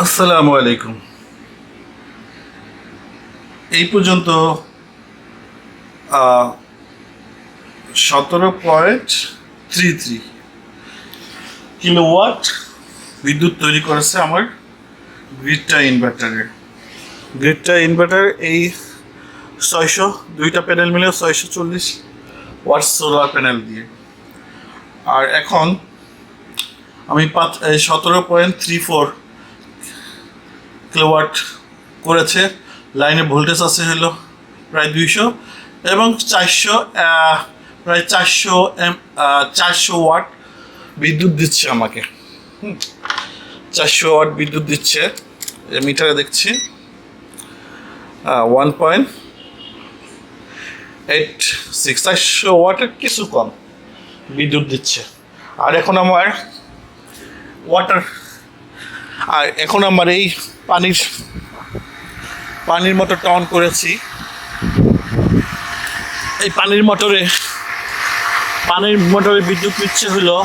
আসসালামু আলাইকুম। এই পর্যন্ত 17.33 কিলোওয়াট বিদ্যুৎ তৈরি করেছে আমার গ্রিডটা ইনভার্টার এই 600 দুইটা প্যানেল মিলে 640 ওয়াট সোলার প্যানেল দিয়ে। আর এখন আমি 17.34 কিলোওয়াট করেছে। লাইনে ভোল্টেজ আছে হলো প্রায় 200 এবং 400 প্রায় 400 ওয়াট বিদ্যুৎ দিচ্ছে আমাকে। 400 ওয়াট বিদ্যুৎ দিচ্ছে, মিটারে দেখছি 1.86 400 ওয়াটের কিছু কম বিদ্যুৎ দিচ্ছে। আর এখন আমার এই পানির মোটরটা অন করেছি। এই পানির মোটরে বিদ্যুৎ নিচ্ছে হলো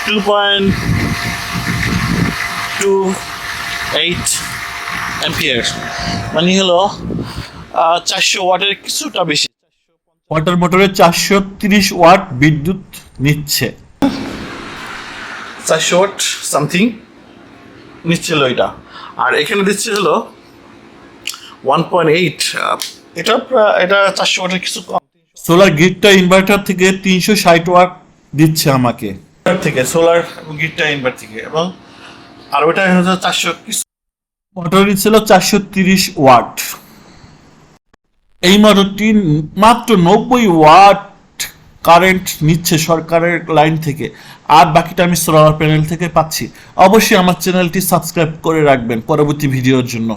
2.28 অ্যাম্পিয়ার, মানে হলো 400 ওয়াটের কিছুটা বেশি। ওয়াটার মোটরে 430 ওয়াট বিদ্যুৎ নিচ্ছে, 400 ওয়াট সামথিং নিচ্ছিল এটা। আর এখানে দিচ্ছে হলো 1.8, এটা 400 ওয়াটের কিছু কম। সোলার গ্রিডটা ইনভার্টার থেকে 360 ওয়াট দিচ্ছে আমাকে, সোলার গ্রিডটা ইনভার্টার থেকে, এবং আর ওটা হচ্ছে 400 কিছু। মোটর ছিল 430 ওয়াট। এই মোটরটি মাত্র 90 ওয়াট কারেন্ট নিচ্ছে সরকারের লাইন থেকে, আর বাকিটা আমি সোলার প্যানেল থেকে পাচ্ছি। অবশ্যই আমার চ্যানেলটি সাবস্ক্রাইব করে রাখবেন পরবর্তী ভিডিওর জন্য।